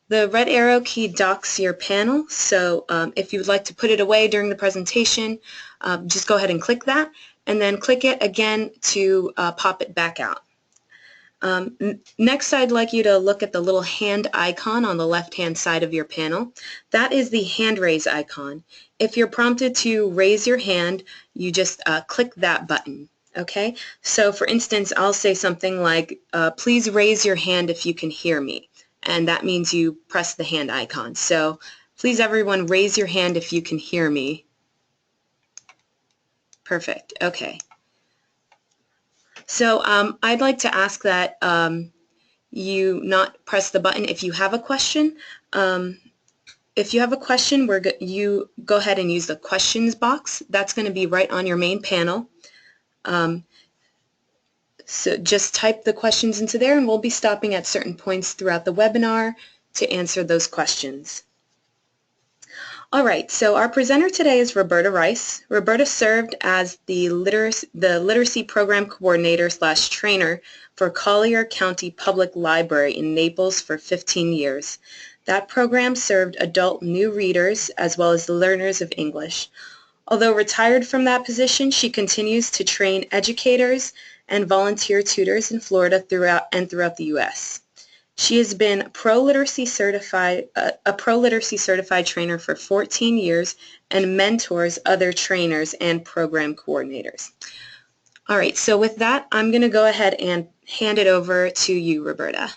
The red arrow key docks your panel, so if you would like to put it away during the presentation, just go ahead and click that, and then click it again to pop it back out. Next, I'd like you to look at the little hand icon on the left-hand side of your panel. That is the hand raise icon. If you're prompted to raise your hand, you just click that button. Okay? So for instance, I'll say something like, please raise your hand if you can hear me. And that means you press the hand icon. So please everyone raise your hand if you can hear me. Perfect. Okay. So I'd like to ask that you not press the button if you have a question. If you have a question, you go ahead and use the questions box. That's going to be right on your main panel. So just type the questions into there, and we'll be stopping at certain points throughout the webinar to answer those questions. All right, so our presenter today is Roberta Reiss. Roberta served as the Literacy Program Coordinator / Trainer for Collier County Public Library in Naples for 15 years. That program served adult new readers as well as learners of English. Although retired from that position, she continues to train educators and volunteer tutors in Florida throughout the U.S. She has been a pro-literacy certified trainer for 14 years and mentors other trainers and program coordinators. All right, so with that, I'm going to go ahead and hand it over to you, Roberta.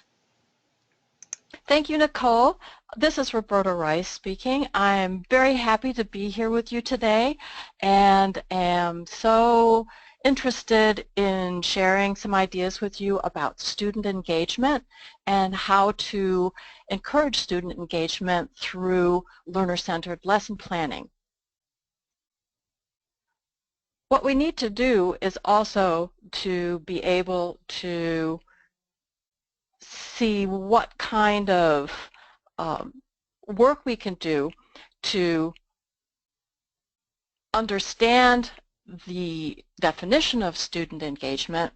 Thank you, Nicole. This is Roberta Reiss speaking. I'm very happy to be here with you today and am so interested in sharing some ideas with you about student engagement and how to encourage student engagement through learner-centered lesson planning. What we need to do is also to be able to see what kind of work we can do to understand the definition of student engagement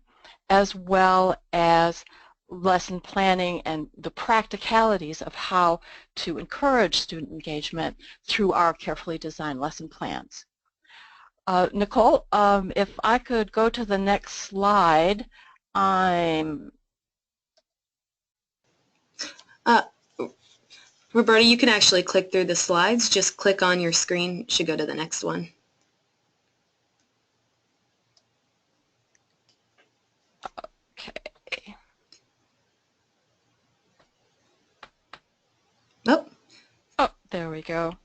as well as lesson planning and the practicalities of how to encourage student engagement through our carefully designed lesson plans. Nicole, if I could go to the next slide. Roberta, you can actually click through the slides. Just click on your screen. It should go to the next one. Okay. Oh, there we go.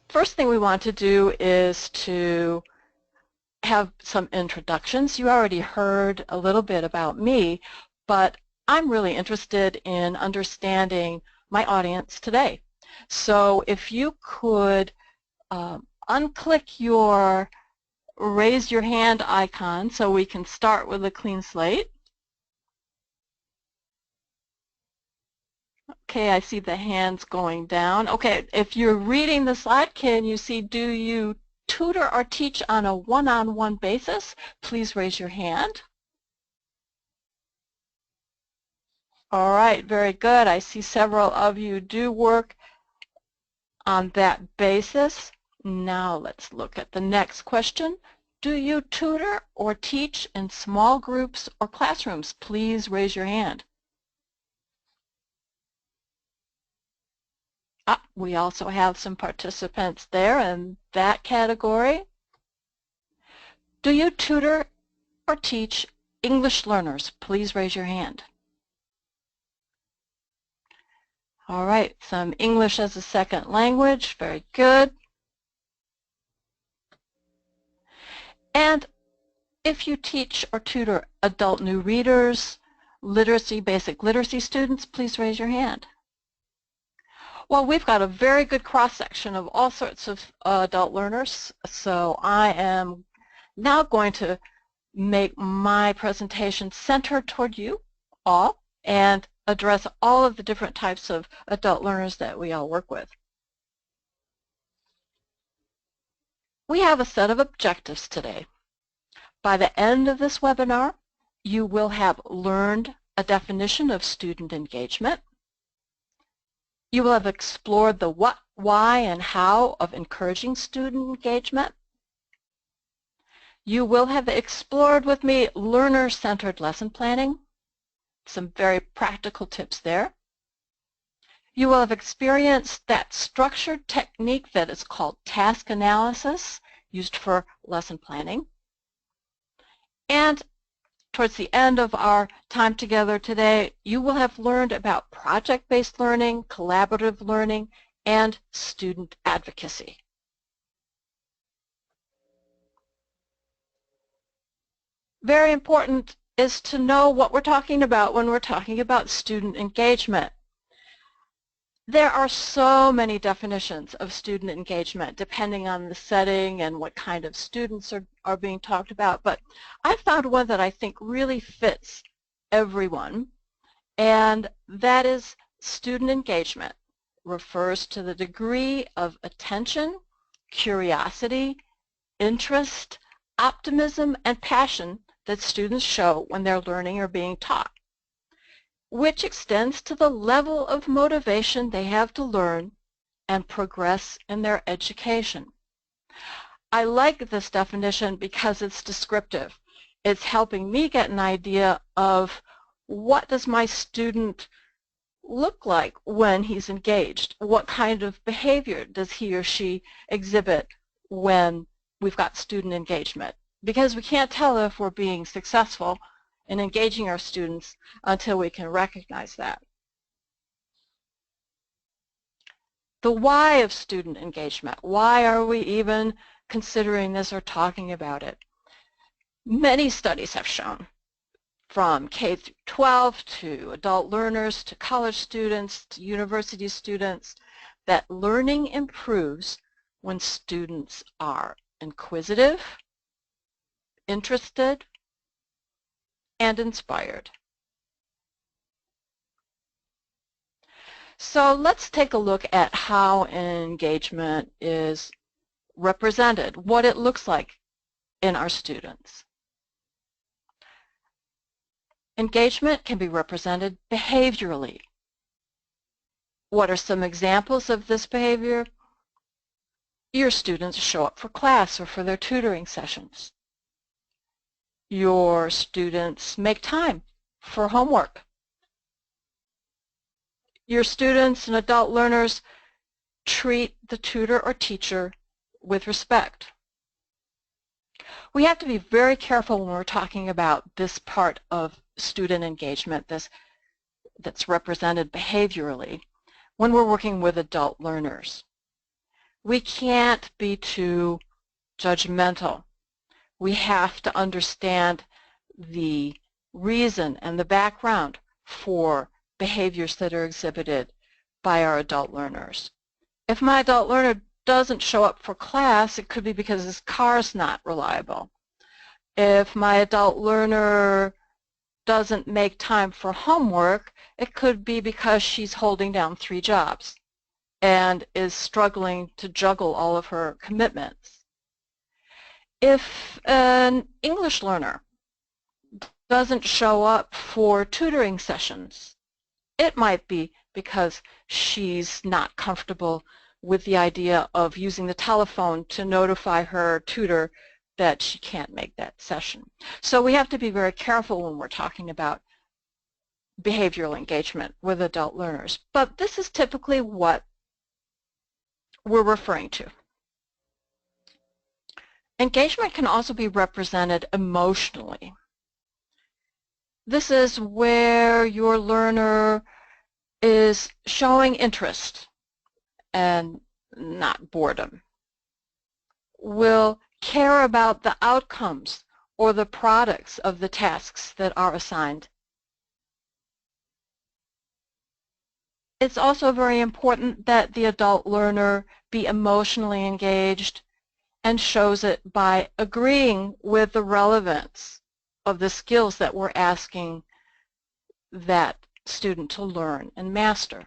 First thing we want to do is to have some introductions. You already heard a little bit about me, but I'm really interested in understanding my audience today. So if you could unclick your raise your hand icon so we can start with a clean slate. Okay, I see the hands going down. Okay, if you're reading the slide, can you see, do you tutor or teach on a one-on-one basis? Please raise your hand. All right, very good. I see several of you do work on that basis. Now let's look at the next question. Do you tutor or teach in small groups or classrooms? Please raise your hand. We also have some participants there in that category. Do you tutor or teach English learners? Please raise your hand. All right, some English as a second language, very good. And if you teach or tutor adult new readers, basic literacy students, please raise your hand. Well, we've got a very good cross-section of all sorts of adult learners, so I am now going to make my presentation centered toward you all and address all of the different types of adult learners that we all work with. We have a set of objectives today. By the end of this webinar, you will have learned a definition of student engagement. You will have explored the what, why, and how of encouraging student engagement. You will have explored with me learner-centered lesson planning, some very practical tips there. You will have experienced that structured technique that is called task analysis, used for lesson planning. And towards the end of our time together today, you will have learned about project-based learning, collaborative learning, and student advocacy. Very important is to know what we're talking about when we're talking about student engagement. There are so many definitions of student engagement depending on the setting and what kind of students are being talked about, but I found one that I think really fits everyone, and that is student engagement refers to the degree of attention, curiosity, interest, optimism, and passion that students show when they're learning or being taught, which extends to the level of motivation they have to learn and progress in their education. I like this definition because it's descriptive. It's helping me get an idea of what does my student look like when he's engaged? What kind of behavior does he or she exhibit when we've got student engagement? Because we can't tell if we're being successful in engaging our students until we can recognize that. The why of student engagement. Why are we even considering this or talking about it? Many studies have shown, from K through 12 to adult learners to college students to university students, that learning improves when students are inquisitive, interested, and inspired. So let's take a look at how engagement is represented, what it looks like in our students. Engagement can be represented behaviorally. What are some examples of this behavior? Your students show up for class or for their tutoring sessions. Your students make time for homework. Your students and adult learners treat the tutor or teacher with respect. We have to be very careful when we're talking about this part of student engagement, that's represented behaviorally, when we're working with adult learners. We can't be too judgmental. We have to understand the reason and the background for behaviors that are exhibited by our adult learners. If my adult learner doesn't show up for class, it could be because his car's not reliable. If my adult learner doesn't make time for homework, it could be because she's holding down 3 jobs and is struggling to juggle all of her commitments. If an English learner doesn't show up for tutoring sessions, it might be because she's not comfortable with the idea of using the telephone to notify her tutor that she can't make that session. So we have to be very careful when we're talking about behavioral engagement with adult learners. But this is typically what we're referring to. Engagement can also be represented emotionally. This is where your learner is showing interest and not boredom, will care about the outcomes or the products of the tasks that are assigned. It's also very important that the adult learner be emotionally engaged and shows it by agreeing with the relevance of the skills that we're asking that student to learn and master.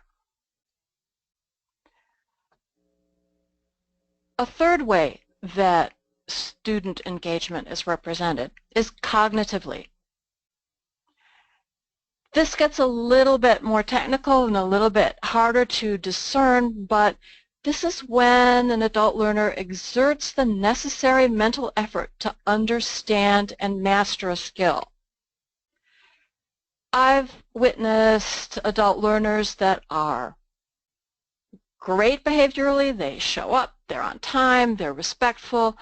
A third way that student engagement is represented is cognitively. This gets a little bit more technical and a little bit harder to discern, but this is when an adult learner exerts the necessary mental effort to understand and master a skill. I've witnessed adult learners that are great behaviorally. They show up, they're on time, they're respectful,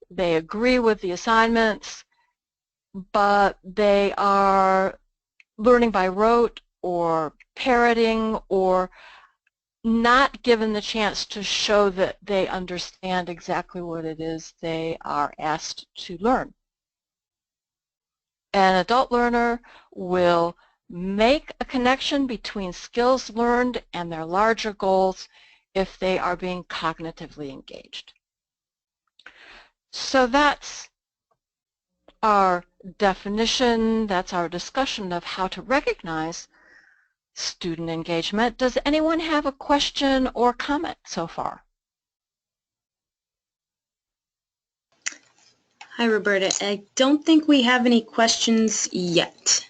they agree with the assignments, but they are learning by rote or parroting or not given the chance to show that they understand exactly what it is they are asked to learn. An adult learner will make a connection between skills learned and their larger goals if they are being cognitively engaged. So that's our definition, that's our discussion of how to recognize student engagement. Does anyone have a question or comment so far? Hi, Roberta. I don't think we have any questions yet.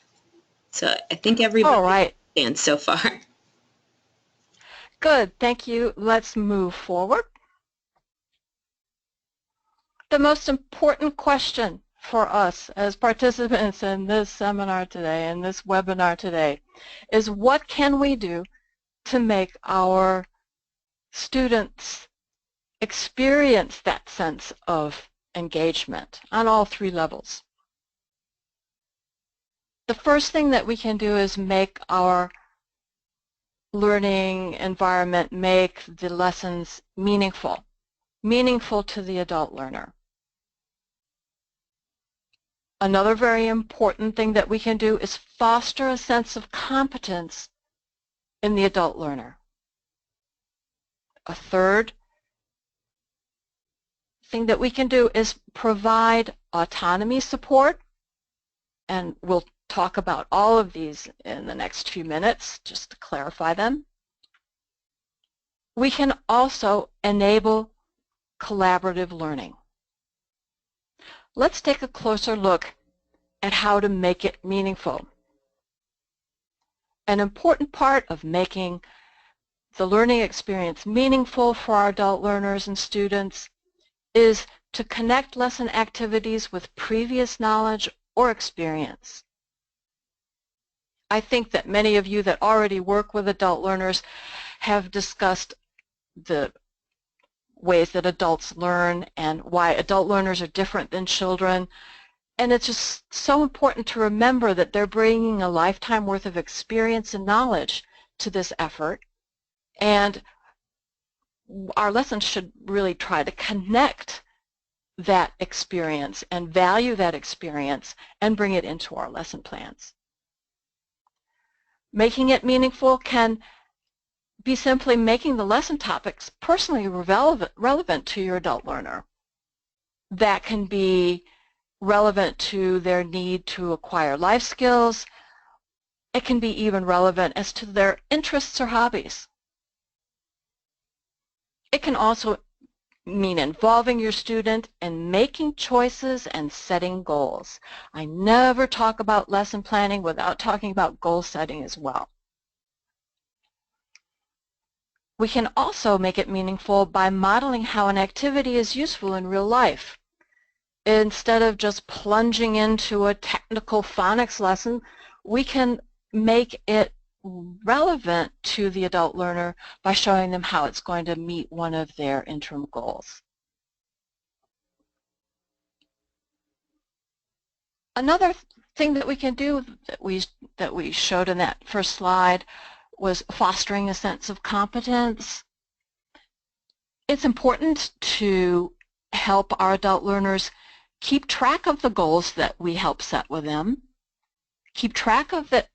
So I think everybody understands so far. Good, thank you. Let's move forward. The most important question for us as participants in this seminar today, in this webinar today, is what can we do to make our students experience that sense of engagement on all three levels? The first thing that we can do is make our learning environment, make the lessons meaningful to the adult learner. Another very important thing that we can do is foster a sense of competence in the adult learner. A third thing that we can do is provide autonomy support, and we'll talk about all of these in the next few minutes just to clarify them. We can also enable collaborative learning. Let's take a closer look at how to make it meaningful. An important part of making the learning experience meaningful for our adult learners and students is to connect lesson activities with previous knowledge or experience. I think that many of you that already work with adult learners have discussed the ways that adults learn and why adult learners are different than children. And it's just so important to remember that they're bringing a lifetime worth of experience and knowledge to this effort. And our lessons should really try to connect that experience and value that experience and bring it into our lesson plans. Making it meaningful can be simply making the lesson topics personally relevant to your adult learner. That can be relevant to their need to acquire life skills. It can be even relevant as to their interests or hobbies. It can also mean involving your student in making choices and setting goals. I never talk about lesson planning without talking about goal setting as well. We can also make it meaningful by modeling how an activity is useful in real life. Instead of just plunging into a technical phonics lesson, we can make it relevant to the adult learner by showing them how it's going to meet one of their interim goals. Another thing that we can do that we showed in that first slide was fostering a sense of competence. It's important to help our adult learners keep track of the goals that we help set with them, keep track of it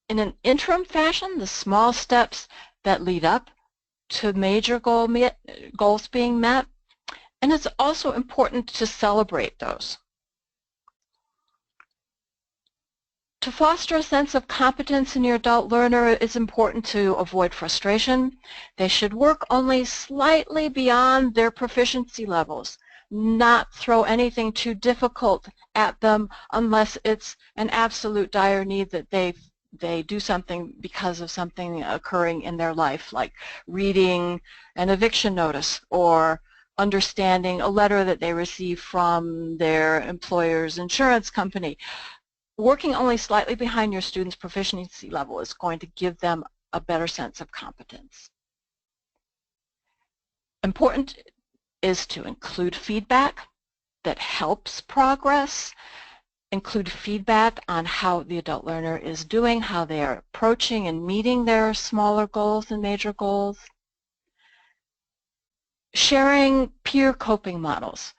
in an interim fashion, the small steps that lead up to major goals being met, and it's also important to celebrate those. To foster a sense of competence in your adult learner, it's important to avoid frustration. They should work only slightly beyond their proficiency levels, not throw anything too difficult at them unless it's an absolute dire need that they they do something because of something occurring in their life, like reading an eviction notice or understanding a letter that they receive from their employer's insurance company. Working only slightly behind your student's proficiency level is going to give them a better sense of competence. Important is to include feedback that helps progress, include feedback on how the adult learner is doing, how they are approaching and meeting their smaller goals and major goals. Sharing peer coping models.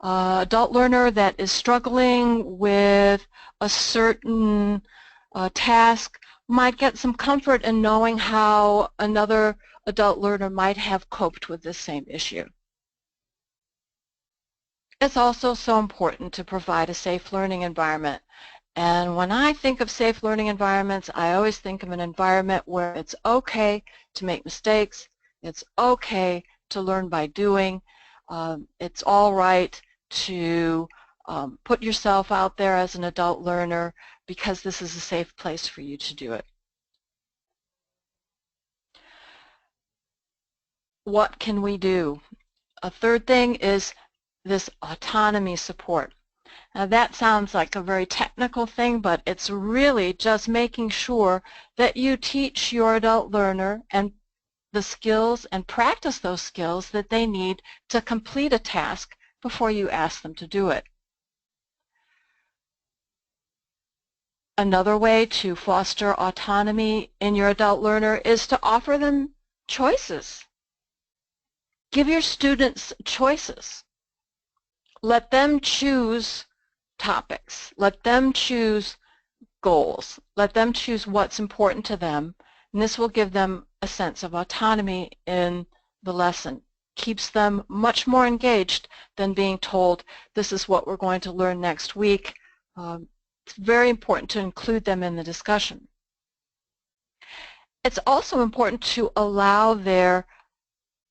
Adult learner that is struggling with a certain task might get some comfort in knowing how another adult learner might have coped with the same issue. It's also so important to provide a safe learning environment. And when I think of safe learning environments, I always think of an environment where it's okay to make mistakes, it's okay to learn by doing, it's all right to put yourself out there as an adult learner because this is a safe place for you to do it. What can we do? A third thing is this autonomy support. Now that sounds like a very technical thing, but it's really just making sure that you teach your adult learner and the skills and practice those skills that they need to complete a task before you ask them to do it. Another way to foster autonomy in your adult learner is to offer them choices. Give your students choices. Let them choose topics. Let them choose goals. Let them choose what's important to them, and this will give them a sense of autonomy in the lesson. Keeps them much more engaged than being told, this is what we're going to learn next week. It's very important to include them in the discussion. It's also important to allow their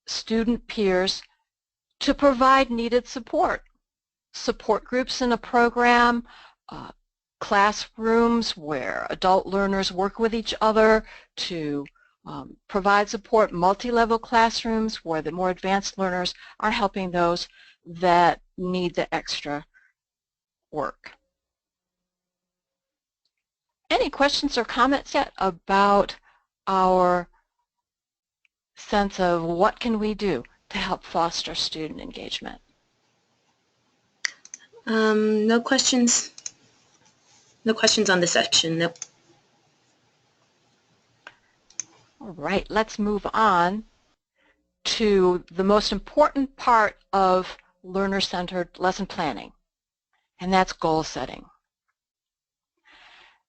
student peers to provide needed support. Support groups in a program, classrooms where adult learners work with each other to provide support, multi-level classrooms where the more advanced learners are helping those that need the extra work. Any questions or comments yet about our sense of what can we do to help foster student engagement? No questions. No questions on this section, nope. All right, let's move on to the most important part of learner-centered lesson planning, and that's goal setting.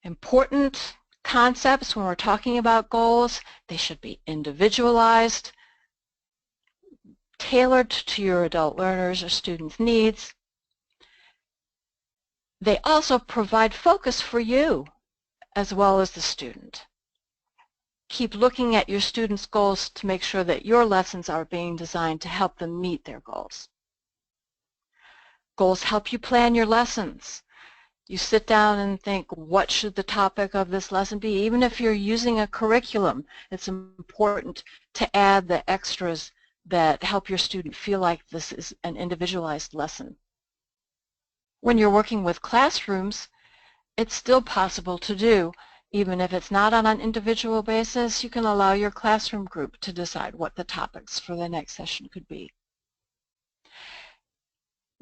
Important concepts when we're talking about goals, they should be individualized, tailored to your adult learners or students' needs. They also provide focus for you as well as the student. Keep looking at your students' goals to make sure that your lessons are being designed to help them meet their goals. Goals help you plan your lessons. You sit down and think, what should the topic of this lesson be? Even if you're using a curriculum, it's important to add the extras that help your student feel like this is an individualized lesson. When you're working with classrooms, it's still possible to do. Even if it's not on an individual basis, you can allow your classroom group to decide what the topics for the next session could be.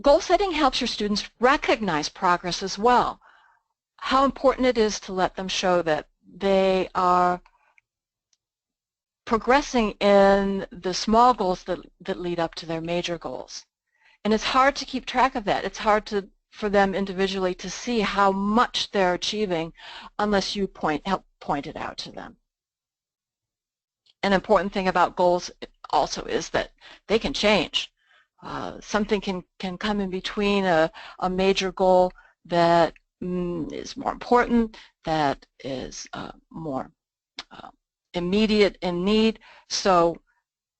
Goal setting helps your students recognize progress as well. How important it is to let them show that they are progressing in the small goals that lead up to their major goals. And it's hard to keep track of that. It's hard for them individually to see how much they're achieving unless you help point it out to them. An important thing about goals also is that they can change. Something can come in between a major goal that is more important, that is more immediate in need. So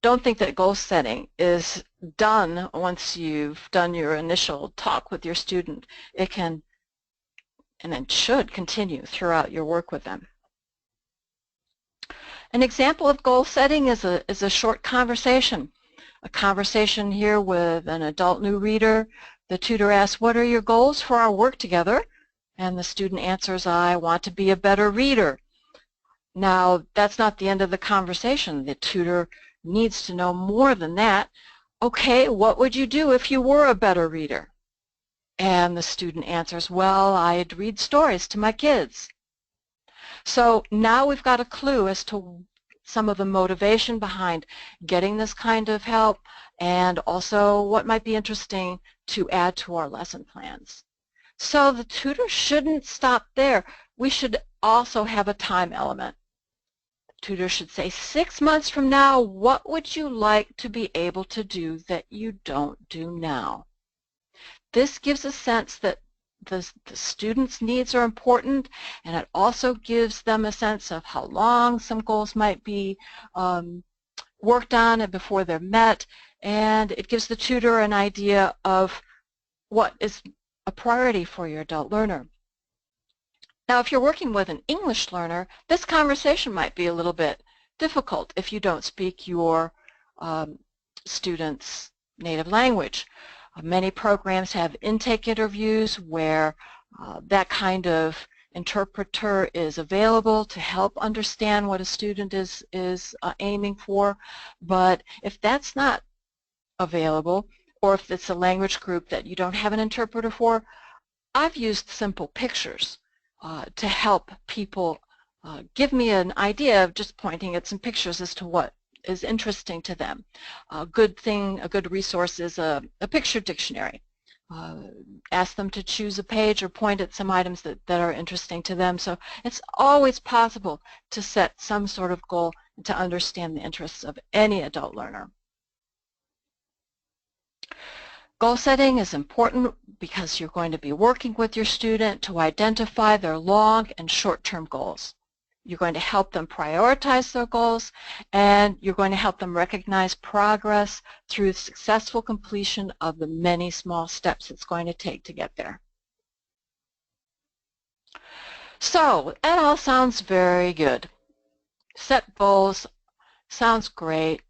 don't think that goal setting is done once you've done your initial talk with your student. It can and it should continue throughout your work with them. An example of goal setting is a short conversation. A conversation here with an adult new reader. The tutor asks, "What are your goals for our work together?" And the student answers, "I want to be a better reader." Now, that's not the end of the conversation. The tutor needs to know more than that. "Okay, what would you do if you were a better reader?" And the student answers, "Well, I'd read stories to my kids." So now we've got a clue as to some of the motivation behind getting this kind of help and also what might be interesting to add to our lesson plans. So the tutor shouldn't stop there. We should also have a time element. The tutor should say, 6 months from now, what would you like to be able to do that you don't do now? This gives a sense that the student's needs are important, and it also gives them a sense of how long some goals might be worked on and before they're met, and it gives the tutor an idea of what is a priority for your adult learner. Now, if you're working with an English learner, this conversation might be a little bit difficult if you don't speak your student's native language. Many programs have intake interviews where that kind of interpreter is available to help understand what a student is aiming for. But if that's not available, or if it's a language group that you don't have an interpreter for, I've used simple pictures to help people give me an idea of just pointing at some pictures as to what is interesting to them. A good resource is a picture dictionary. Ask them to choose a page or point at some items that are interesting to them. So it's always possible to set some sort of goal and to understand the interests of any adult learner. Goal setting is important because you're going to be working with your student to identify their long and short-term goals. You're going to help them prioritize their goals, and you're going to help them recognize progress through successful completion of the many small steps it's going to take to get there. So that all sounds very good. Set goals, sounds great.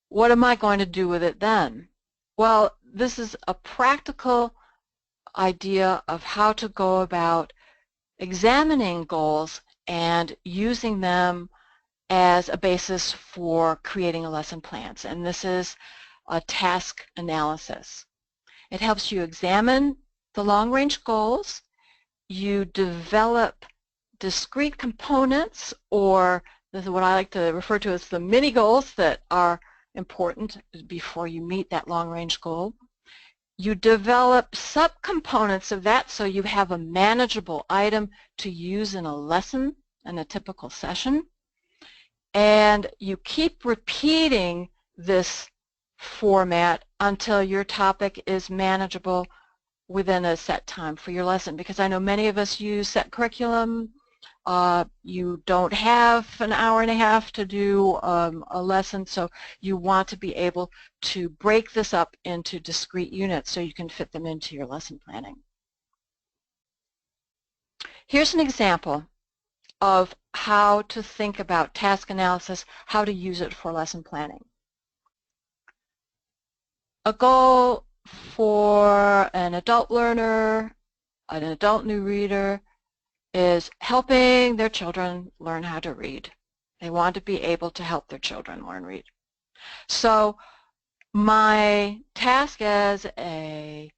What am I going to do with it then? Well, this is a practical idea of how to go about examining goals and using them as a basis for creating a lesson plans. And this is a task analysis. It helps you examine the long-range goals. You develop discrete components, or this is what I like to refer to as the mini goals that are important before you meet that long-range goal. You develop subcomponents of that so you have a manageable item to use in a lesson in a typical session. And you keep repeating this format until your topic is manageable within a set time for your lesson. Because I know many of us use set curriculum. You don't have an hour and a half to do a lesson, so you want to be able to break this up into discrete units so you can fit them into your lesson planning. Here's an example of how to think about task analysis, how to use it for lesson planning. A goal for an adult learner, an adult new reader, is helping their children learn how to read. They want to be able to help their children learn read. So my task as a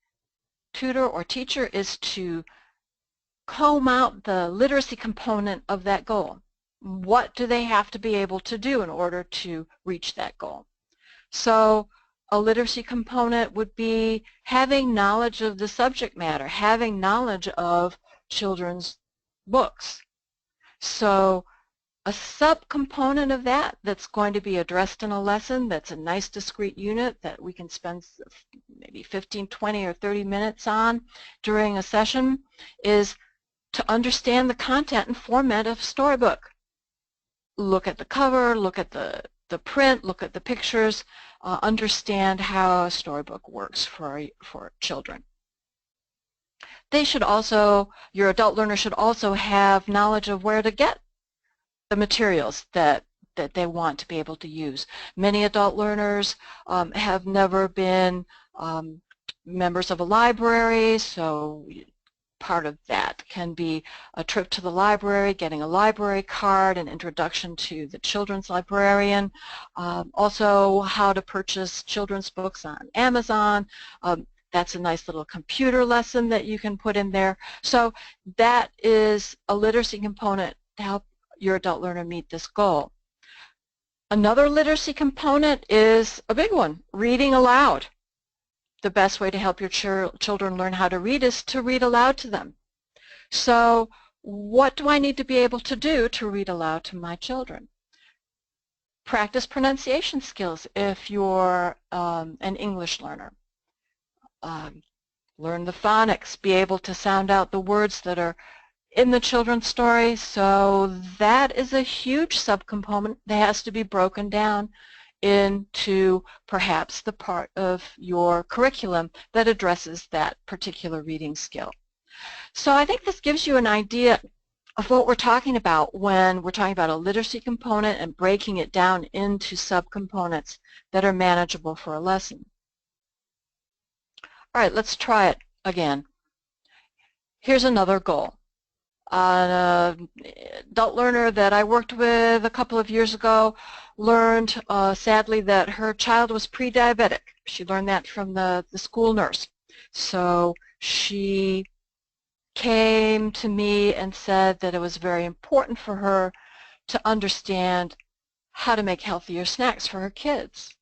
tutor or teacher is to comb out the literacy component of that goal. What do they have to be able to do in order to reach that goal? So a literacy component would be having knowledge of the subject matter, having knowledge of children's books. So a subcomponent of that that's going to be addressed in a lesson, that's a nice discrete unit that we can spend maybe 15, 20, or 30 minutes on during a session, is to understand the content and format of a storybook. Look at the cover, look at the print, look at the pictures, understand how a storybook works for children. They should also, your adult learner should also have knowledge of where to get the materials that that they want to be able to use. Many adult learners have never been members of a library, so part of that can be a trip to the library, getting a library card, an introduction to the children's librarian, also how to purchase children's books on Amazon. That's a nice little computer lesson that you can put in there. So that is a literacy component to help your adult learner meet this goal. Another literacy component is a big one, reading aloud. The best way to help your children learn how to read is to read aloud to them. So what do I need to be able to do to read aloud to my children? Practice pronunciation skills if you're an English learner. Learn the phonics, be able to sound out the words that are in the children's story. So that is a huge subcomponent that has to be broken down into perhaps the part of your curriculum that addresses that particular reading skill. So I think this gives you an idea of what we're talking about when we're talking about a literacy component and breaking it down into subcomponents that are manageable for a lesson. All right, let's try it again. Here's another goal. An adult learner that I worked with a couple of years ago learned, sadly, that her child was pre-diabetic. She learned that from the school nurse. So she came to me and said that it was very important for her to understand how to make healthier snacks for her kids.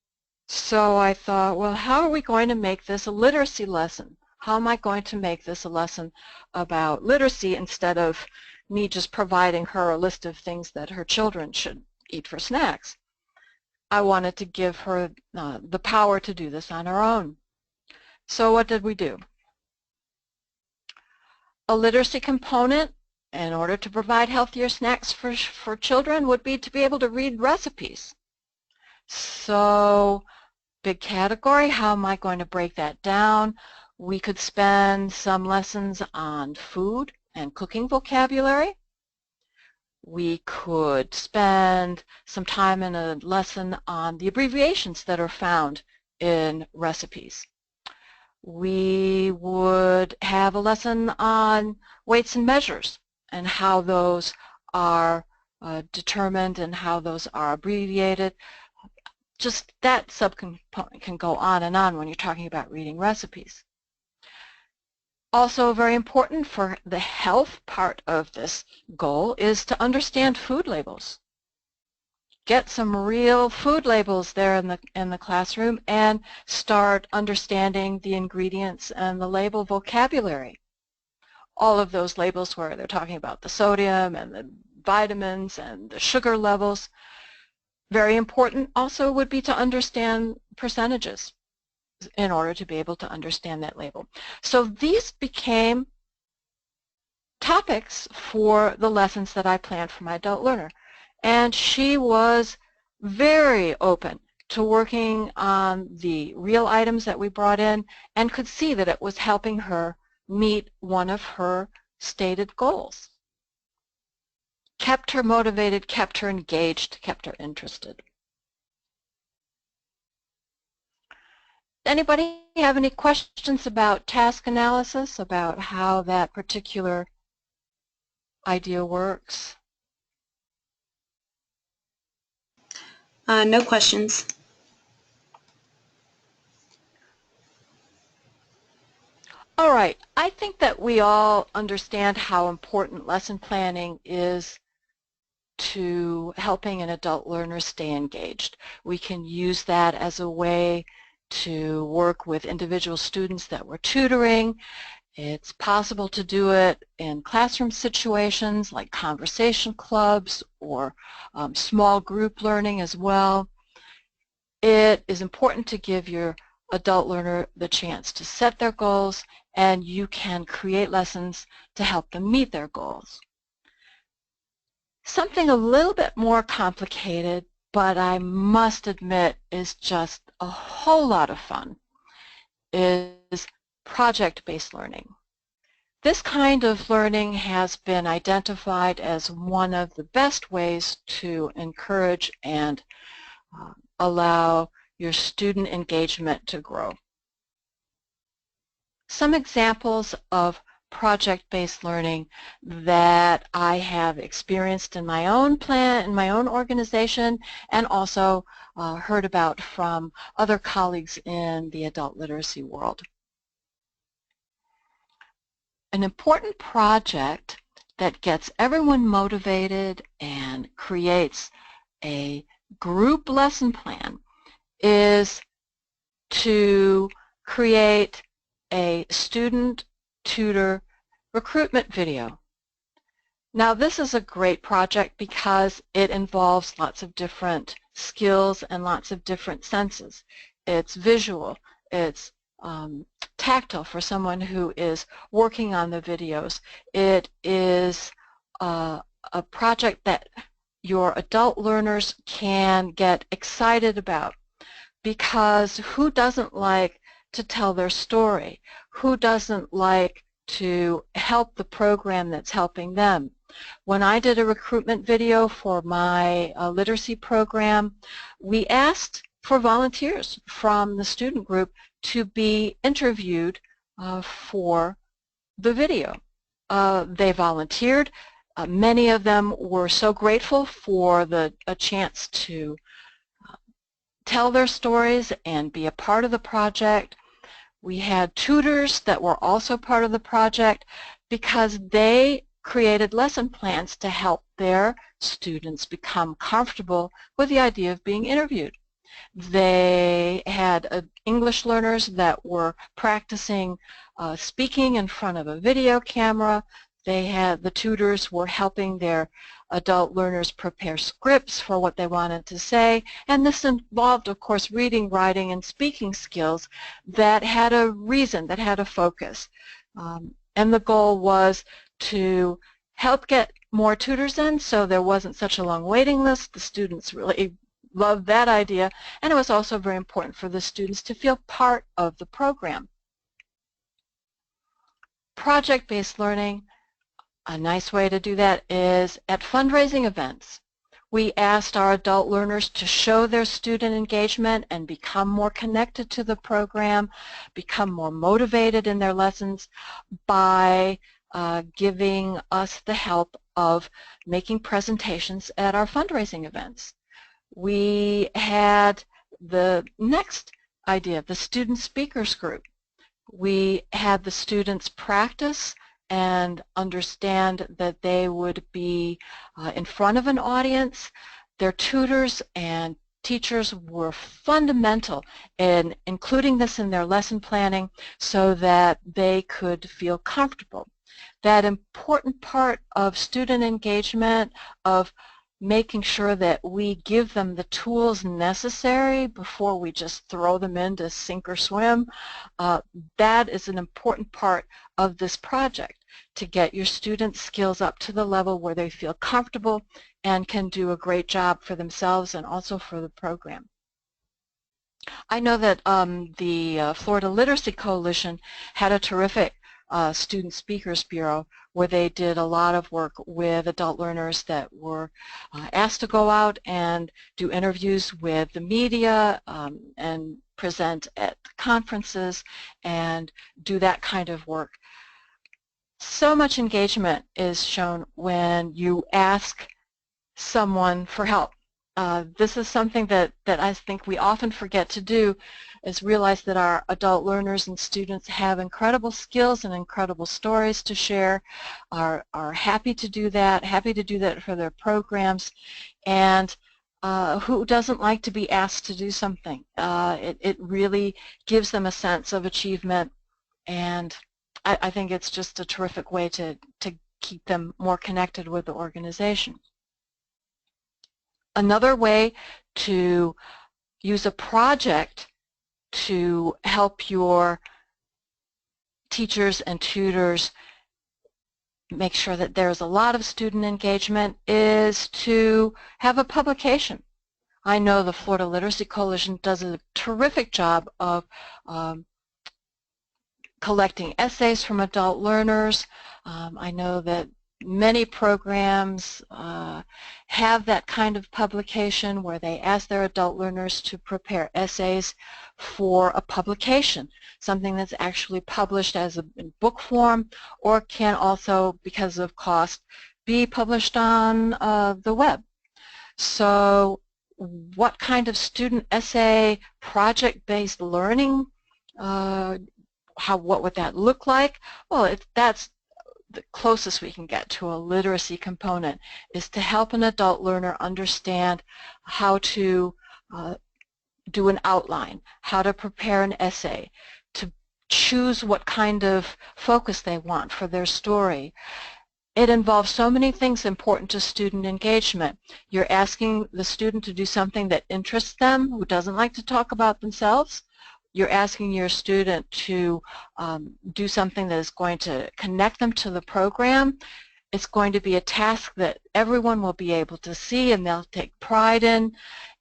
So I thought, well, how are we going to make this a literacy lesson? How am I going to make this a lesson about literacy instead of me just providing her a list of things that her children should eat for snacks? I wanted to give her the power to do this on her own. So what did we do? A literacy component, in order to provide healthier snacks for children, would be to be able to read recipes. So big category, how am I going to break that down? We could spend some lessons on food and cooking vocabulary. We could spend some time in a lesson on the abbreviations that are found in recipes. We would have a lesson on weights and measures and how those are determined and how those are abbreviated. Just that subcomponent can go on and on when you're talking about reading recipes. Also very important for the health part of this goal is to understand food labels. Get some real food labels there in the classroom and start understanding the ingredients and the label vocabulary. All of those labels where they're talking about the sodium and the vitamins and the sugar levels. Very important also would be to understand percentages in order to be able to understand that label. So these became topics for the lessons that I planned for my adult learner. And she was very open to working on the real items that we brought in and could see that it was helping her meet one of her stated goals. Kept her motivated, kept her engaged, kept her interested. Anybody have any questions about task analysis, about how that particular idea works? No questions. All right, I think that we all understand how important lesson planning is to helping an adult learner stay engaged. We can use that as a way to work with individual students that we're tutoring. It's possible to do it in classroom situations like conversation clubs or small group learning as well. It is important to give your adult learner the chance to set their goals, and you can create lessons to help them meet their goals. Something a little bit more complicated, but I must admit is just a whole lot of fun, is project-based learning. This kind of learning has been identified as one of the best ways to encourage and allow your student engagement to grow. Some examples of project-based learning that I have experienced in my own in my own organization, and also heard about from other colleagues in the adult literacy world. An important project that gets everyone motivated and creates a group lesson plan is to create a student-tutor recruitment video. Now, this is a great project because it involves lots of different skills and lots of different senses. It's visual, it's tactile for someone who is working on the videos. It is a project that your adult learners can get excited about, because who doesn't like to tell their story? Who doesn't like to help the program that's helping them? When I did a recruitment video for my literacy program, we asked for volunteers from the student group to be interviewed for the video. They volunteered. Many of them were so grateful for a chance to tell their stories and be a part of the project. We had tutors that were also part of the project because they created lesson plans to help their students become comfortable with the idea of being interviewed. They had English learners that were practicing speaking in front of a video camera. The tutors were helping their adult learners prepare scripts for what they wanted to say, and this involved, of course, reading, writing, and speaking skills that had a reason, that had a focus. And the goal was to help get more tutors in so there wasn't such a long waiting list. The students really loved that idea, and it was also very important for the students to feel part of the program. Project-based learning, a nice way to do that is at fundraising events. We asked our adult learners to show their student engagement and become more connected to the program, become more motivated in their lessons by giving us the help of making presentations at our fundraising events. We had the next idea, the student speakers group. We had the students practice and understand that they would be in front of an audience. Their tutors and teachers were fundamental in including this in their lesson planning so that they could feel comfortable. That important part of student engagement, of making sure that we give them the tools necessary before we just throw them in to sink or swim, that is an important part of this project, to get your students' skills up to the level where they feel comfortable and can do a great job for themselves and also for the program. I know that the Florida Literacy Coalition had a terrific Student Speakers Bureau where they did a lot of work with adult learners that were asked to go out and do interviews with the media and present at conferences and do that kind of work. So much engagement is shown when you ask someone for help. This is something that I think we often forget to do, is realize that our adult learners and students have incredible skills and incredible stories to share, are happy to do that for their programs, and who doesn't like to be asked to do something? It really gives them a sense of achievement, and I think it's just a terrific way to keep them more connected with the organization. Another way to use a project to help your teachers and tutors make sure that there's a lot of student engagement is to have a publication. I know the Florida Literacy Coalition does a terrific job of collecting essays from adult learners. I know that many programs have that kind of publication where they ask their adult learners to prepare essays for a publication, something that's actually published as in book form, or can also, because of cost, be published on the web. So what kind of student essay project-based learning, what would that look like? Well, that's the closest we can get to a literacy component, is to help an adult learner understand how to do an outline, how to prepare an essay, to choose what kind of focus they want for their story. It involves so many things important to student engagement. You're asking the student to do something that interests them, who doesn't like to talk about themselves. You're asking your student to do something that is going to connect them to the program. It's going to be a task that everyone will be able to see and they'll take pride in,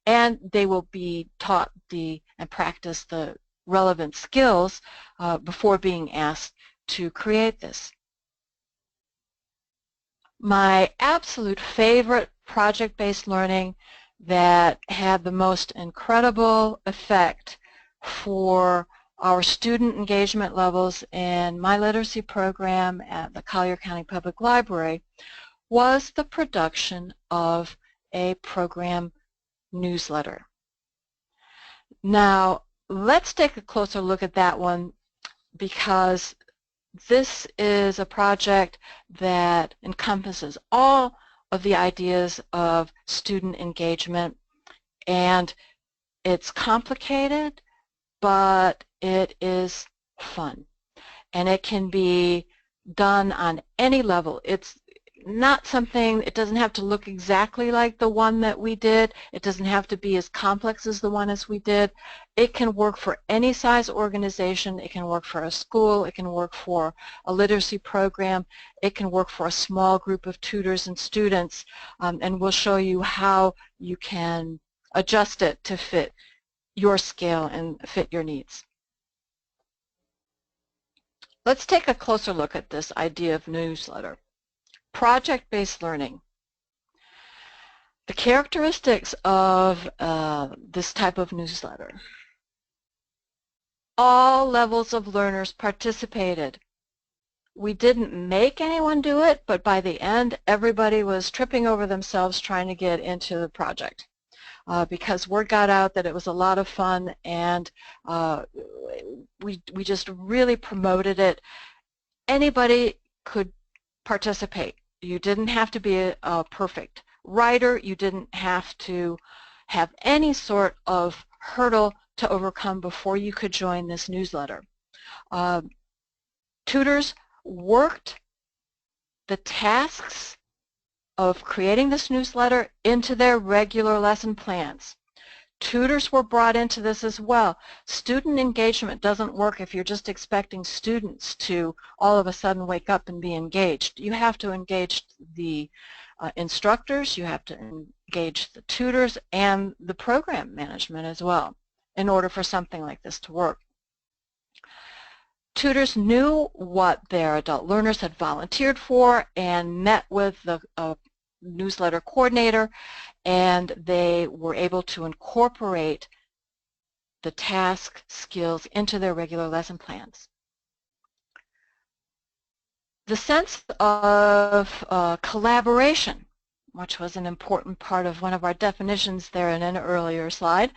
and they will be taught and practice the relevant skills before being asked to create this. My absolute favorite project-based learning that had the most incredible effect for our student engagement levels in my literacy program at the Collier County Public Library was the production of a program newsletter. Now, let's take a closer look at that one, because this is a project that encompasses all of the ideas of student engagement, and it's complicated, but it is fun, and it can be done on any level. It's not something, it doesn't have to look exactly like the one that we did. It doesn't have to be as complex as the one as we did. It can work for any size organization. It can work for a school. It can work for a literacy program. It can work for a small group of tutors and students, and we'll show you how you can adjust it to fit your scale and fit your needs. Let's take a closer look at this idea of newsletter. Project-based learning. The characteristics of this type of newsletter. All levels of learners participated. We didn't make anyone do it, but by the end, everybody was tripping over themselves trying to get into the project because word got out that it was a lot of fun, and we just really promoted it. Anybody could participate. You didn't have to be a perfect writer. You didn't have to have any sort of hurdle to overcome before you could join this newsletter. Tutors worked the tasks of creating this newsletter into their regular lesson plans. Tutors were brought into this as well. Student engagement doesn't work if you're just expecting students to all of a sudden wake up and be engaged. You have to engage the instructors, you have to engage the tutors and the program management as well in order for something like this to work. Tutors knew what their adult learners had volunteered for and met with the newsletter coordinator, and they were able to incorporate the task skills into their regular lesson plans. The sense of collaboration, which was an important part of one of our definitions there in an earlier slide.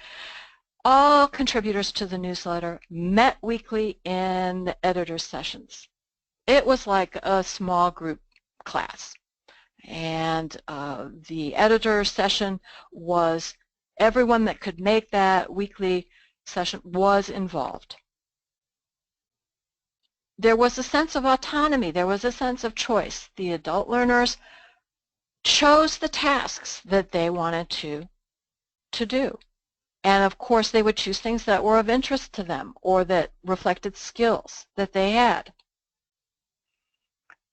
All contributors to the newsletter met weekly in the editor's sessions. It was like a small group class. And the editor session was, everyone that could make that weekly session was involved. There was a sense of autonomy. There was a sense of choice. The adult learners chose the tasks that they wanted to do. And of course, they would choose things that were of interest to them or that reflected skills that they had.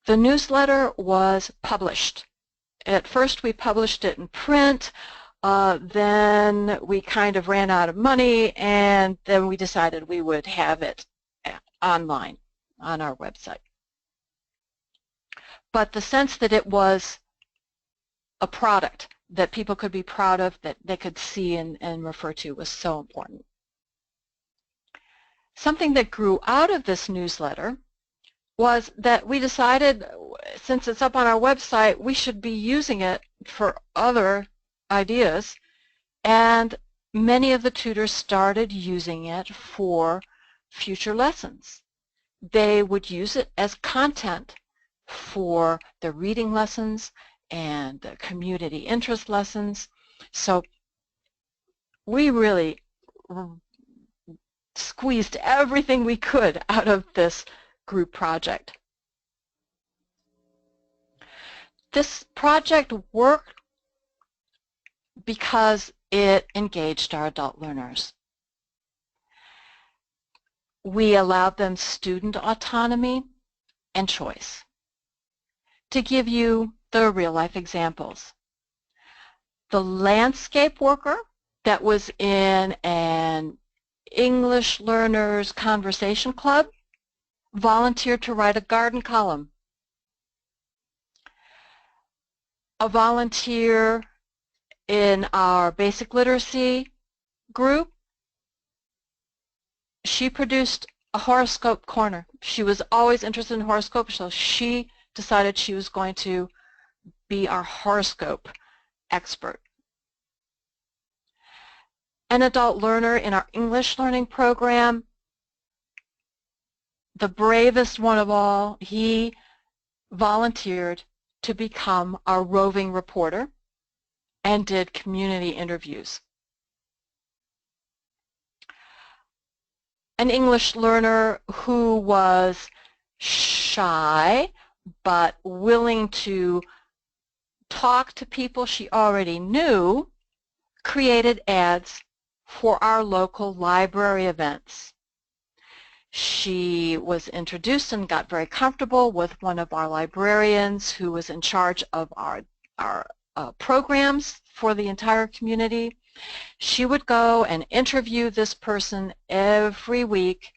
The newsletter was published. At first, we published it in print. Then we kind of ran out of money, and then we decided we would have it online. on our website. But the sense that it was a product that people could be proud of, that they could see and refer to, was so important. Something that grew out of this newsletter was that we decided, since it's up on our website, we should be using it for other ideas, and many of the tutors started using it for future lessons. They would use it as content for the reading lessons and the community interest lessons. So we really squeezed everything we could out of this group project. This project worked because it engaged our adult learners. We allowed them student autonomy and choice. To give you the real-life examples, the landscape worker that was in an English learners conversation club volunteered to write a garden column. A volunteer in our basic literacy group, she produced a horoscope corner. She was always interested in horoscope, so she decided she was going to be our horoscope expert. An adult learner in our English learning program, the bravest one of all, he volunteered to become our roving reporter and did community interviews. An English learner who was shy but willing to talk to people she already knew created ads for our local library events. She was introduced and got very comfortable with one of our librarians who was in charge of our programs for the entire community. She would go and interview this person every week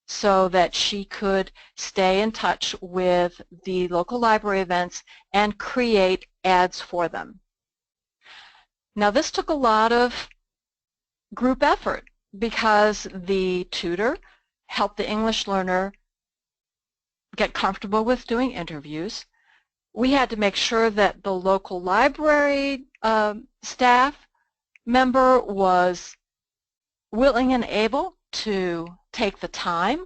so that she could stay in touch with the local library events and create ads for them. Now, this took a lot of group effort because the tutor helped the English learner get comfortable with doing interviews. We had to make sure that the local library staff member was willing and able to take the time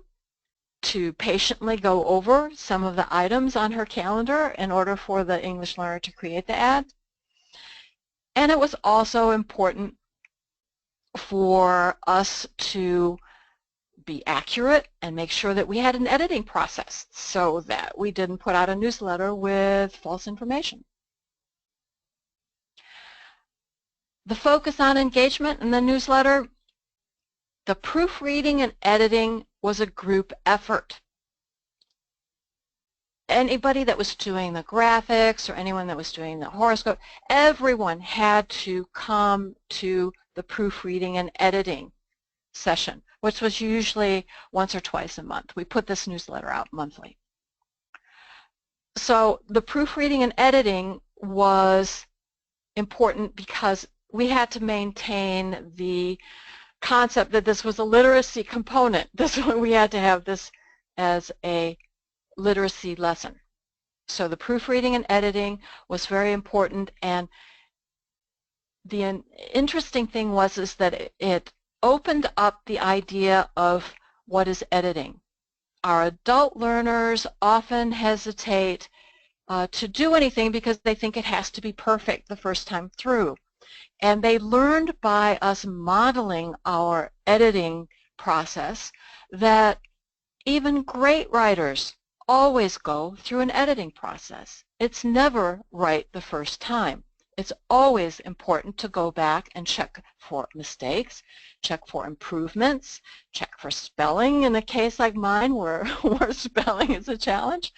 to patiently go over some of the items on her calendar in order for the English learner to create the ad. And it was also important for us to be accurate and make sure that we had an editing process so that we didn't put out a newsletter with false information. The focus on engagement in the newsletter, the proofreading and editing was a group effort. Anybody that was doing the graphics or anyone that was doing the horoscope, everyone had to come to the proofreading and editing session, which was usually once or twice a month. We put this newsletter out monthly. So the proofreading and editing was important because we had to maintain the concept that this was a literacy component. We had to have this as a literacy lesson. So the proofreading and editing was very important, and the interesting thing was that it opened up the idea of what is editing. Our adult learners often hesitate to do anything because they think it has to be perfect the first time through. And they learned by us modeling our editing process that even great writers always go through an editing process. It's never right the first time. It's always important to go back and check for mistakes, check for improvements, check for spelling in a case like mine where spelling is a challenge.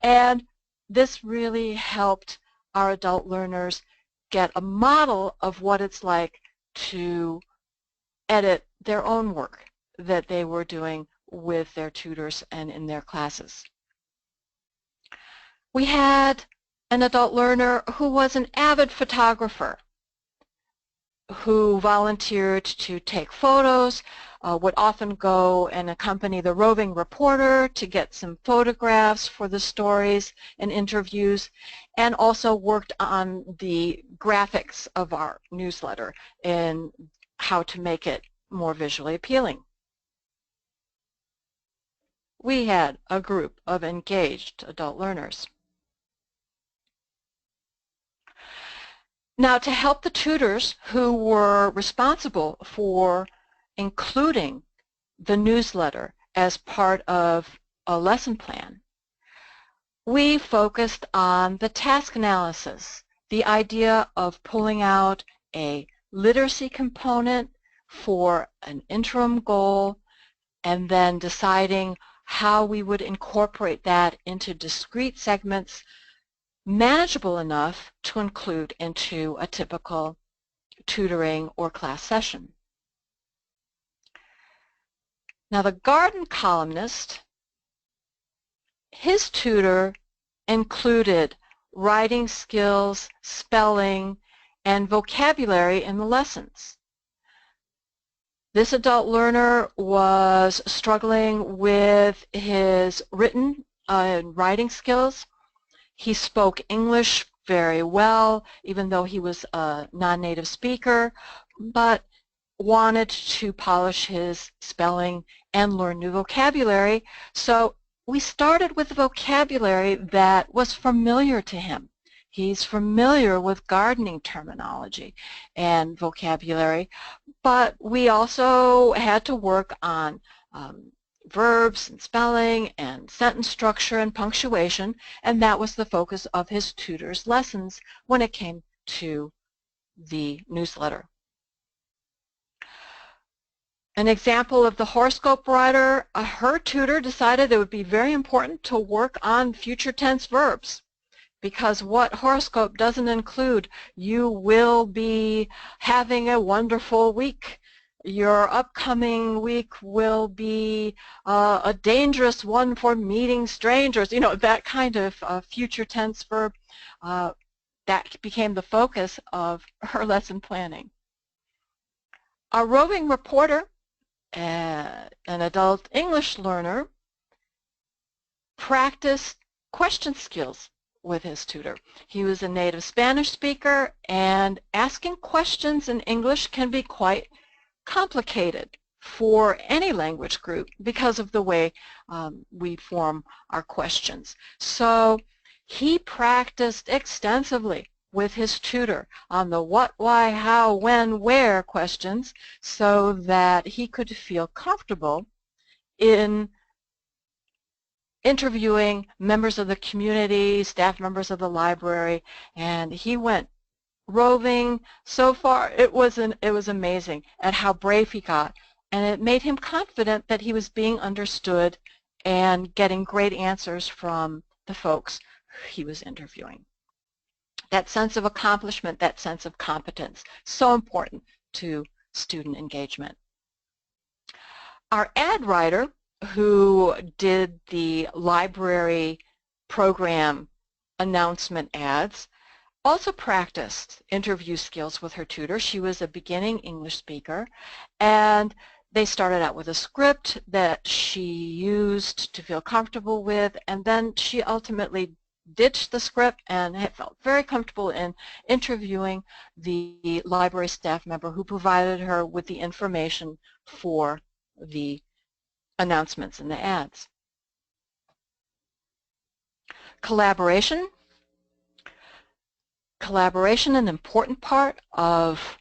And this really helped our adult learners get a model of what it's like to edit their own work that they were doing with their tutors and in their classes. We had an adult learner who was an avid photographer who volunteered to take photos, would often go and accompany the roving reporter to get some photographs for the stories and interviews, and also worked on the graphics of our newsletter and how to make it more visually appealing. We had a group of engaged adult learners. Now, to help the tutors who were responsible for including the newsletter as part of a lesson plan, we focused on the task analysis, the idea of pulling out a literacy component for an interim goal, and then deciding how we would incorporate that into discrete segments manageable enough to include into a typical tutoring or class session. Now, the garden columnist, his tutor included writing skills, spelling, and vocabulary in the lessons. This adult learner was struggling with his written and writing skills. He spoke English very well, even though he was a non-native speaker, but wanted to polish his spelling and learn new vocabulary. So we started with vocabulary that was familiar to him. He's familiar with gardening terminology and vocabulary, but we also had to work on verbs and spelling and sentence structure and punctuation, and that was the focus of his tutor's lessons when it came to the newsletter. An example of the horoscope writer, her tutor decided it would be very important to work on future tense verbs, because what horoscope doesn't include, you will be having a wonderful week. Your upcoming week will be a dangerous one for meeting strangers. You know, that kind of future tense verb, that became the focus of her lesson planning. Our roving reporter, an adult English learner, practiced question skills with his tutor. He was a native Spanish speaker, and asking questions in English can be quite complicated for any language group because of the way we form our questions. So he practiced extensively with his tutor on the what, why, how, when, where questions so that he could feel comfortable in interviewing members of the community, staff members of the library, and he went roving. So far it was amazing at how brave he got, and it made him confident that he was being understood and getting great answers from the folks he was interviewing. That sense of accomplishment, that sense of competence, so important to student engagement. Our ad writer, who did the library program announcement ads, also practiced interview skills with her tutor. She was a beginning English speaker, and they started out with a script that she used to feel comfortable with, and then she ultimately ditched the script and felt very comfortable in interviewing the library staff member who provided her with the information for the announcements and the ads. Collaboration. Collaboration, an important part of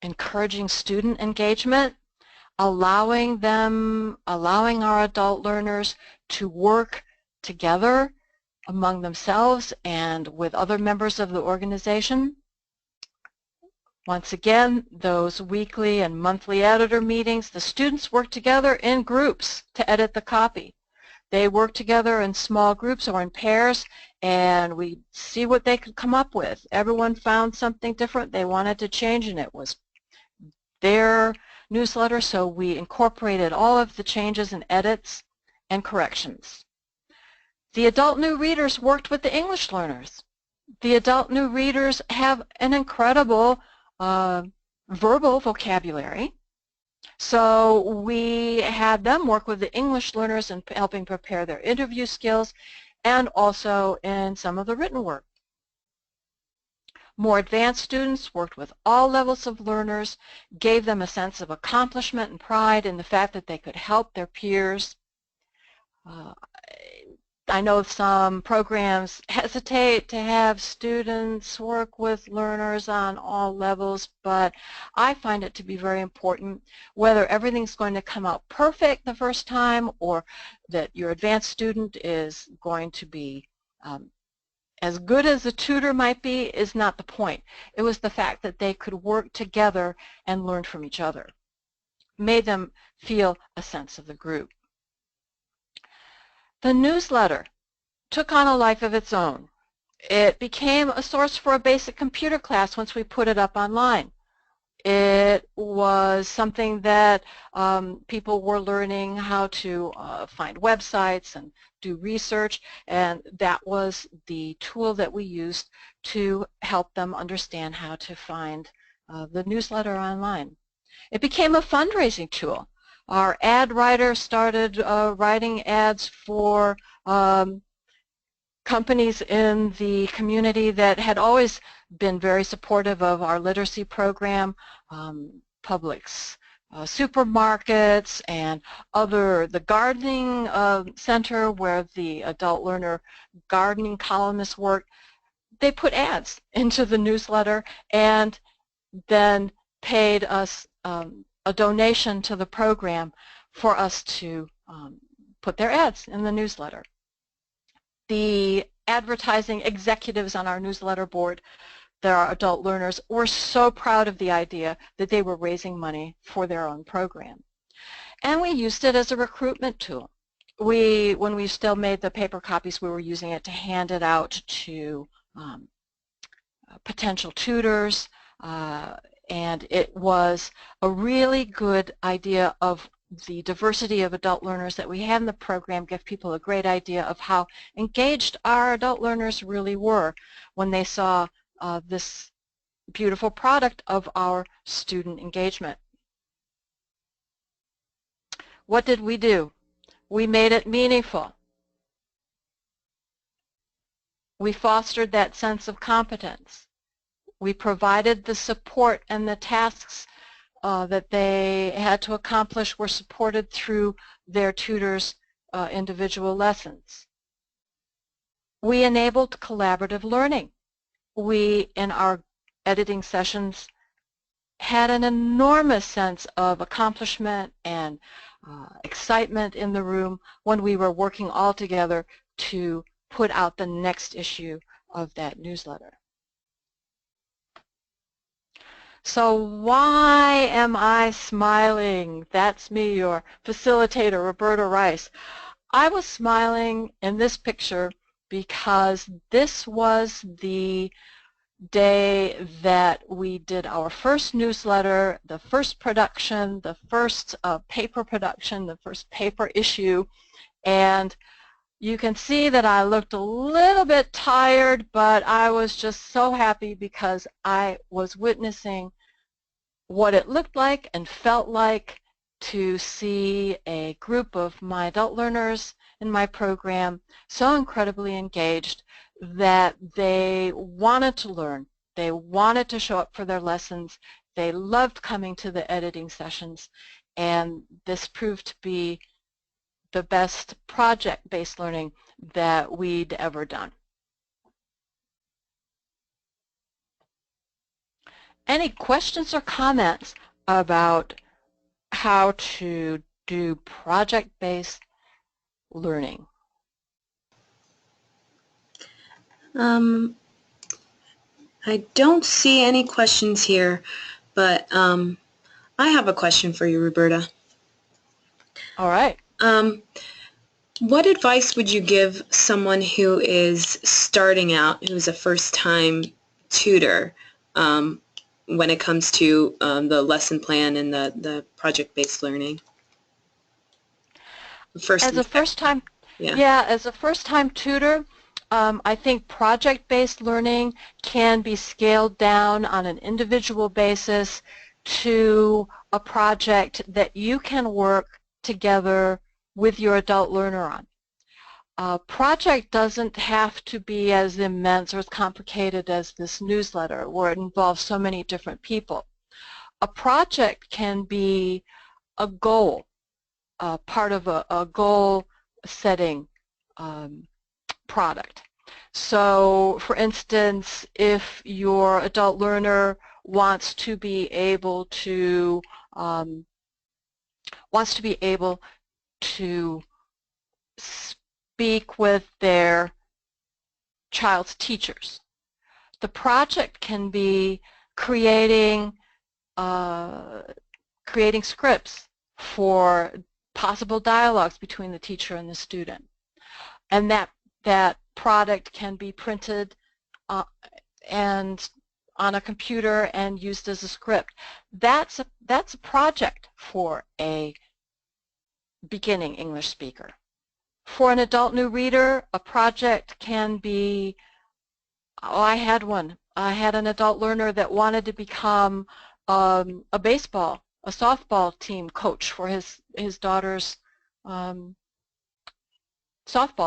encouraging student engagement, allowing our adult learners to work together among themselves and with other members of the organization. Once again, those weekly and monthly editor meetings, the students work together in groups to edit the copy. They work together in small groups or in pairs, and we see what they could come up with. Everyone found something different they wanted to change, and it was their newsletter, so we incorporated all of the changes and edits and corrections. The adult new readers worked with the English learners. The adult new readers have an incredible verbal vocabulary, so we had them work with the English learners in helping prepare their interview skills and also in some of the written work. More advanced students worked with all levels of learners, gave them a sense of accomplishment and pride in the fact that they could help their peers. I know some programs hesitate to have students work with learners on all levels, but I find it to be very important, whether everything's going to come out perfect the first time or that your advanced student is going to be as good as a tutor might be is not the point. It was the fact that they could work together and learn from each other. Made them feel a sense of the group. The newsletter took on a life of its own. It became a source for a basic computer class once we put it up online. It was something that people were learning how to find websites and do research, and that was the tool that we used to help them understand how to find the newsletter online. It became a fundraising tool. Our ad writer started writing ads for companies in the community that had always been very supportive of our literacy program, Publix, supermarkets, and the gardening center where the adult learner gardening columnists work. They put ads into the newsletter and then paid us a donation to the program for us to put their ads in the newsletter. The advertising executives on our newsletter board, that are adult learners, were so proud of the idea that they were raising money for their own program. And we used it as a recruitment tool. When we still made the paper copies, we were using it to hand it out to potential tutors, and it was a really good idea of the diversity of adult learners that we had in the program, give people a great idea of how engaged our adult learners really were when they saw this beautiful product of our student engagement. What did we do? We made it meaningful. We fostered that sense of competence. We provided the support, and the tasks that they had to accomplish were supported through their tutors' individual lessons. We enabled collaborative learning. We, in our editing sessions, had an enormous sense of accomplishment and excitement in the room when we were working all together to put out the next issue of that newsletter. So why am I smiling? That's me, your facilitator, Roberta Reiss. I was smiling in this picture because this was the day that we did our first newsletter, the first production, the first paper production, the first paper issue, and you can see that I looked a little bit tired, but I was just so happy because I was witnessing what it looked like and felt like to see a group of my adult learners in my program so incredibly engaged that they wanted to learn. They wanted to show up for their lessons. They loved coming to the editing sessions, and this proved to be the best project-based learning that we'd ever done. Any questions or comments about how to do project-based learning? I don't see any questions here, but I have a question for you, Roberta. All right. What advice would you give someone who is starting out, who's a first-time tutor, when it comes to the lesson plan and the project-based learning. As a first-time, yeah. as a first-time tutor, I think project-based learning can be scaled down on an individual basis to a project that you can work together with your adult learner on. A project doesn't have to be as immense or as complicated as this newsletter where it involves so many different people. A project can be a goal, part of a goal-setting product. So, for instance, if your adult learner wants to be able to speak with their child's teachers, the project can be creating scripts for possible dialogues between the teacher and the student, and that product can be printed and on a computer and used as a script. That's a project for a beginning English speaker. For an adult new reader, a project can be, I had an adult learner that wanted to become a softball team coach for his daughter's softball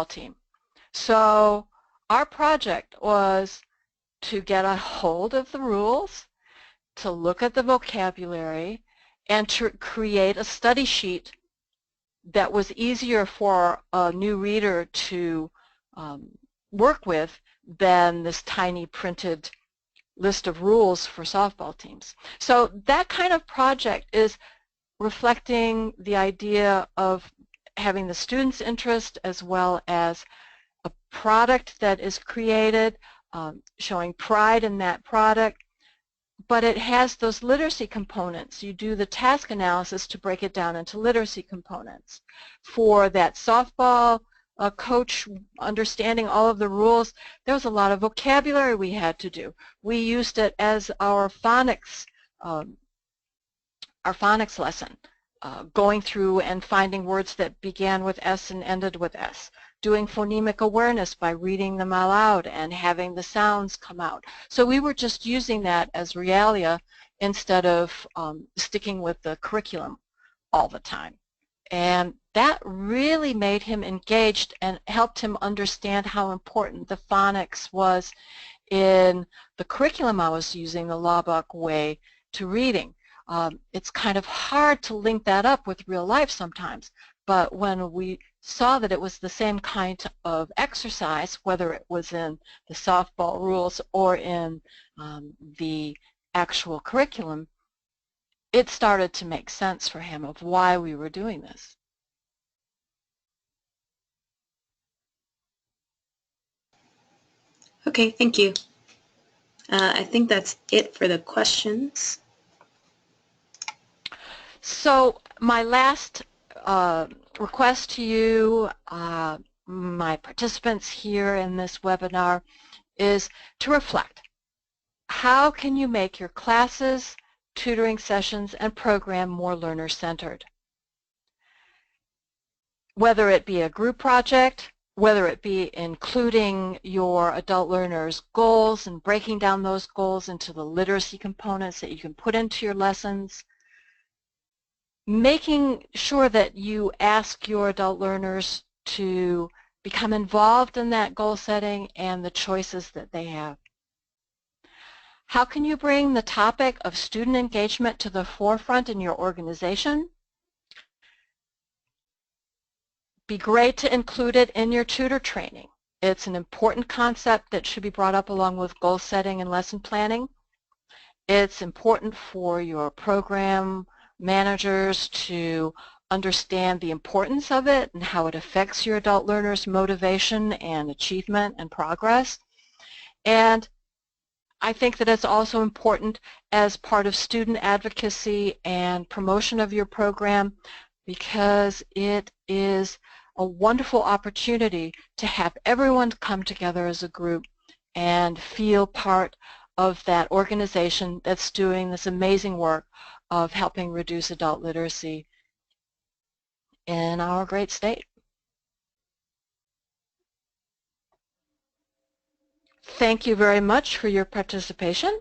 team. So our project was to get a hold of the rules, to look at the vocabulary, and to create a study sheet that was easier for a new reader to work with than this tiny printed list of rules for softball teams. So that kind of project is reflecting the idea of having the student's interest as well as a product that is created, showing pride in that product, but it has those literacy components. You do the task analysis to break it down into literacy components. For that softball coach understanding all of the rules, there was a lot of vocabulary we had to do. We used it as our phonics lesson, going through and finding words that began with S and ended with S, doing phonemic awareness by reading them aloud and having the sounds come out. So we were just using that as realia instead of sticking with the curriculum all the time. And that really made him engaged and helped him understand how important the phonics was in the curriculum I was using, the Laubach way to reading. It's kind of hard to link that up with real life sometimes, but when we saw that it was the same kind of exercise, whether it was in the softball rules or in the actual curriculum, it started to make sense for him of why we were doing this. Okay, thank you. I think that's it for the questions. So my last request to you, my participants here in this webinar, is to reflect. How can you make your classes, tutoring sessions, and program more learner-centered? Whether it be a group project, whether it be including your adult learners' goals and breaking down those goals into the literacy components that you can put into your lessons, making sure that you ask your adult learners to become involved in that goal setting and the choices that they have. How can you bring the topic of student engagement to the forefront in your organization? Be great to include it in your tutor training. It's an important concept that should be brought up along with goal setting and lesson planning. It's important for your program managers to understand the importance of it and how it affects your adult learners' motivation and achievement and progress. And I think that it's also important as part of student advocacy and promotion of your program, because it is a wonderful opportunity to have everyone come together as a group and feel part of that organization that's doing this amazing work of helping reduce adult literacy in our great state. Thank you very much for your participation.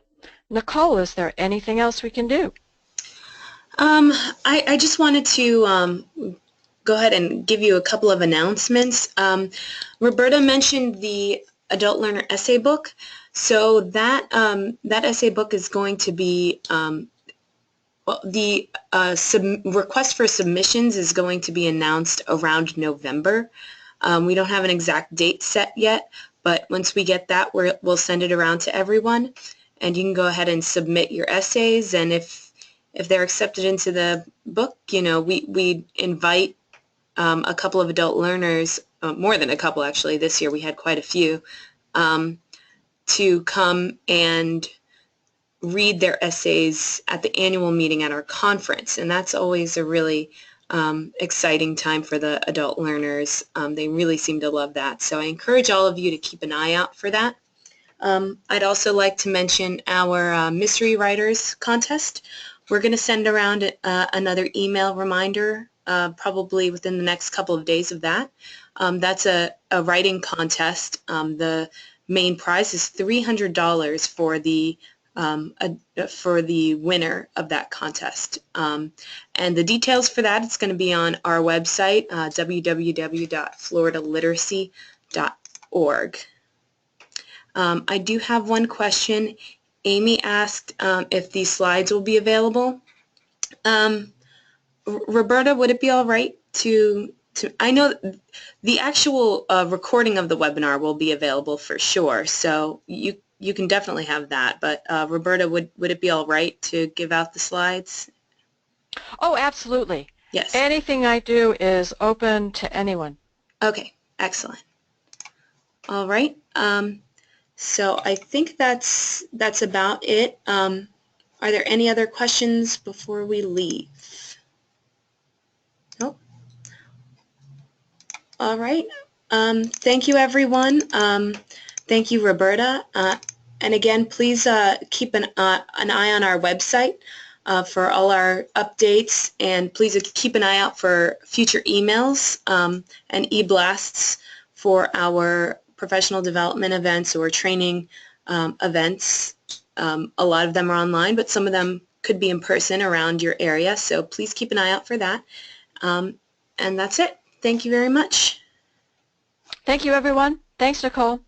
Nicole, is there anything else we can do? I just wanted to go ahead and give you a couple of announcements. Roberta mentioned the Adult Learner Essay Book. So that essay book is going to be, the request for submissions is going to be announced around November. We don't have an exact date set yet, but once we get that, we'll send it around to everyone, and you can go ahead and submit your essays. And if they're accepted into the book, we invite a couple of adult learners, more than a couple actually. This year we had quite a few, to come and read their essays at the annual meeting at our conference, and that's always a really exciting time for the adult learners. They really seem to love that, so I encourage all of you to keep an eye out for that. I'd also like to mention our Mystery Writers contest. We're going to send around another email reminder probably within the next couple of days of that. That's a writing contest. The main prize is $300 for the winner of that contest. And the details for that, it's going to be on our website, www.floridaliteracy.org. I do have one question. Amy asked if these slides will be available. Roberta, would it be all right to I know the actual recording of the webinar will be available for sure, so you can definitely have that, but Roberta, would it be all right to give out the slides? Oh, absolutely. Yes. Anything I do is open to anyone. Okay, excellent. All right. So I think that's about it. Are there any other questions before we leave? Nope. All right. Thank you, everyone. Thank you, Roberta. And again, please keep an eye on our website for all our updates, and please keep an eye out for future emails and e-blasts for our professional development events or training events. A lot of them are online, but some of them could be in person around your area, so please keep an eye out for that. And that's it. Thank you very much. Thank you, everyone. Thanks, Nicole.